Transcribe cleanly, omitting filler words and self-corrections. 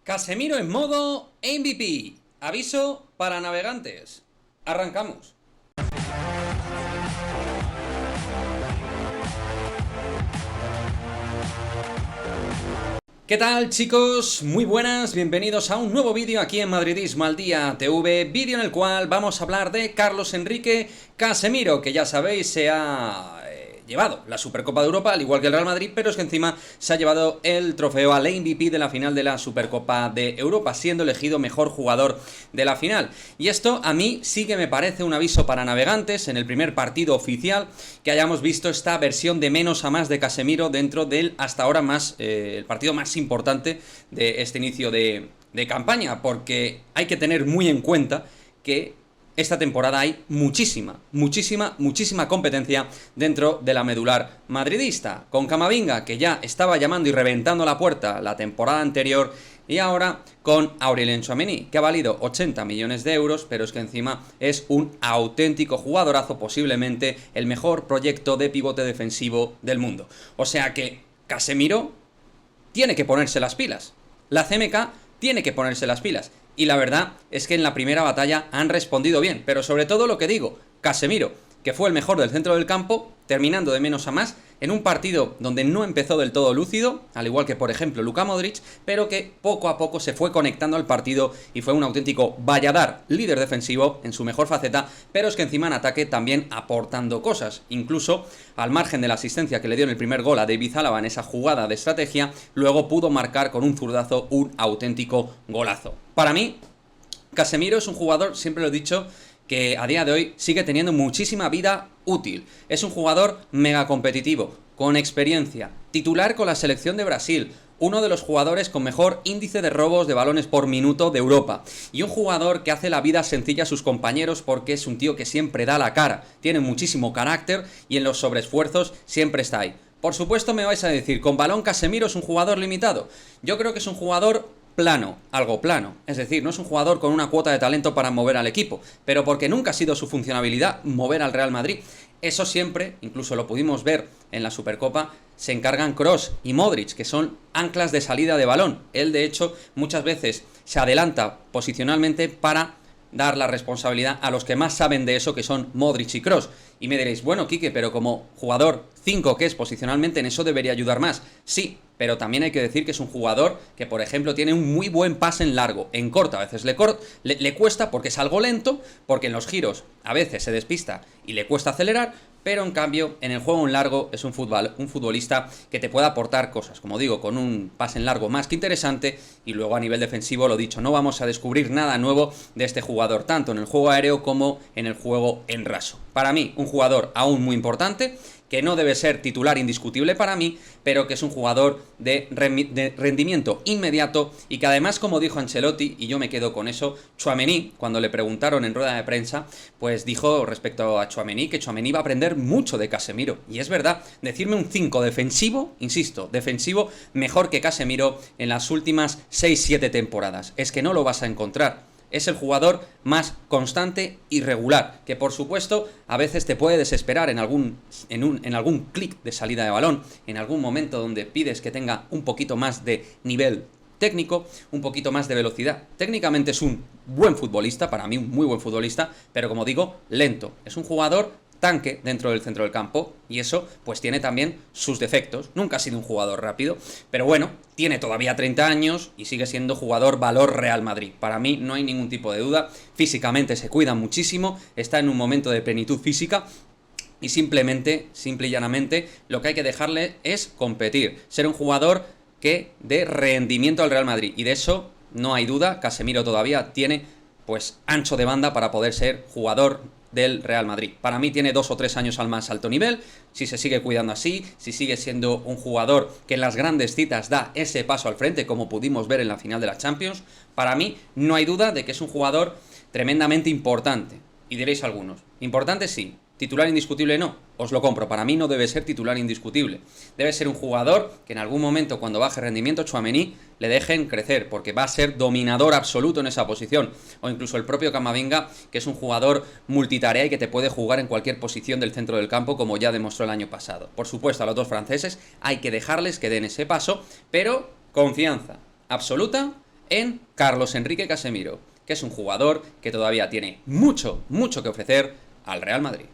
Casemiro en modo MVP. Aviso para navegantes. Arrancamos. ¿Qué tal, chicos? Muy buenas, bienvenidos a un nuevo vídeo aquí en Madridismo al Día TV, vídeo en el cual vamos a hablar de Carlos Enrique Casemiro, que ya sabéis se ha llevado la Supercopa de Europa, al igual que el Real Madrid, pero es que encima se ha llevado el trofeo al MVP de la final de la Supercopa de Europa, siendo elegido mejor jugador de la final. Y esto a mí sí que me parece un aviso para navegantes en el primer partido oficial que hayamos visto esta versión de menos a más de Casemiro dentro del hasta ahora el partido más importante de este inicio de campaña, porque hay que tener muy en cuenta que esta temporada hay muchísima competencia dentro de la medular madridista, con Camavinga, que ya estaba llamando y reventando la puerta la temporada anterior, y ahora con Aurelien Tchouaméni, que ha valido 80 millones de euros, pero es que encima es un auténtico jugadorazo, posiblemente el mejor proyecto de pivote defensivo del mundo. O sea que Casemiro tiene que ponerse las pilas. La CMK tiene que ponerse las pilas. Y la verdad es que en la primera batalla han respondido bien, pero sobre todo lo que digo, Casemiro, que fue el mejor del centro del campo, terminando de menos a más, en un partido donde no empezó del todo lúcido, al igual que por ejemplo Luka Modric, pero que poco a poco se fue conectando al partido y fue un auténtico Valladar, líder defensivo en su mejor faceta, pero es que encima en ataque también aportando cosas, incluso al margen de la asistencia que le dio en el primer gol a David Alaba en esa jugada de estrategia, luego pudo marcar con un zurdazo un auténtico golazo. Para mí, Casemiro es un jugador, siempre lo he dicho, que a día de hoy sigue teniendo muchísima vida útil. Es un jugador mega competitivo, con experiencia, titular con la selección de Brasil, uno de los jugadores con mejor índice de robos de balones por minuto de Europa, y un jugador que hace la vida sencilla a sus compañeros porque es un tío que siempre da la cara, tiene muchísimo carácter y en los sobreesfuerzos siempre está ahí. Por supuesto me vais a decir, ¿con balón Casemiro es un jugador limitado? Yo creo que es un jugador plano, algo plano, es decir, no es un jugador con una cuota de talento para mover al equipo, pero porque nunca ha sido su funcionalidad mover al Real Madrid. Eso siempre, incluso lo pudimos ver en la Supercopa, se encargan Kroos y Modric, que son anclas de salida de balón. Él, de hecho, muchas veces se adelanta posicionalmente para dar la responsabilidad a los que más saben de eso, que son Modric y Kroos. Y me diréis, bueno, Quique, pero como jugador 5 que es posicionalmente, en eso debería ayudar más. Sí, pero también hay que decir que es un jugador que, por ejemplo, tiene un muy buen pase en largo. En corto a veces le cuesta porque es algo lento, porque en los giros a veces se despista y le cuesta acelerar, pero en cambio en el juego en largo es un futbolista que te puede aportar cosas, como digo, con un pase en largo más que interesante. Y luego a nivel defensivo, lo dicho, no vamos a descubrir nada nuevo de este jugador, tanto en el juego aéreo como en el juego en raso. Para mí, un jugador aún muy importante, que no debe ser titular indiscutible para mí, pero que es un jugador de rendimiento inmediato y que además, como dijo Ancelotti, y yo me quedo con eso, Tchouaméni, cuando le preguntaron en rueda de prensa, pues dijo respecto a Tchouaméni que Tchouaméni va a aprender mucho de Casemiro. Y es verdad, decirme un 5 defensivo, insisto, defensivo mejor que Casemiro en las últimas 6-7 temporadas. Es que no lo vas a encontrar. Es el jugador más constante y regular, que por supuesto a veces te puede desesperar en algún clic de salida de balón, en algún momento donde pides que tenga un poquito más de nivel técnico, un poquito más de velocidad. Técnicamente es un buen futbolista, para mí un muy buen futbolista, pero como digo, lento. Es un jugador tanque dentro del centro del campo, y eso pues tiene también sus defectos. Nunca ha sido un jugador rápido, pero bueno, tiene todavía 30 años y sigue siendo jugador valor Real Madrid. Para mí no hay ningún tipo de duda, físicamente se cuida muchísimo, está en un momento de plenitud física, y simple y llanamente, lo que hay que dejarle es competir, ser un jugador que dé rendimiento al Real Madrid, y de eso no hay duda. Casemiro todavía tiene pues ancho de banda para poder ser jugador del Real Madrid. Para mí tiene 2 o 3 años al más alto nivel, si se sigue cuidando así, si sigue siendo un jugador que en las grandes citas da ese paso al frente, como pudimos ver en la final de la Champions. Para mí no hay duda de que es un jugador tremendamente importante. Y diréis algunos, importante sí, titular indiscutible no, os lo compro, para mí no debe ser titular indiscutible. Debe ser un jugador que en algún momento, cuando baje rendimiento Tchouaméni, le dejen crecer, porque va a ser dominador absoluto en esa posición. O incluso el propio Camavinga, que es un jugador multitarea y que te puede jugar en cualquier posición del centro del campo, como ya demostró el año pasado. Por supuesto, a los dos franceses hay que dejarles que den ese paso, pero confianza absoluta en Carlos Enrique Casemiro, que es un jugador que todavía tiene mucho que ofrecer al Real Madrid.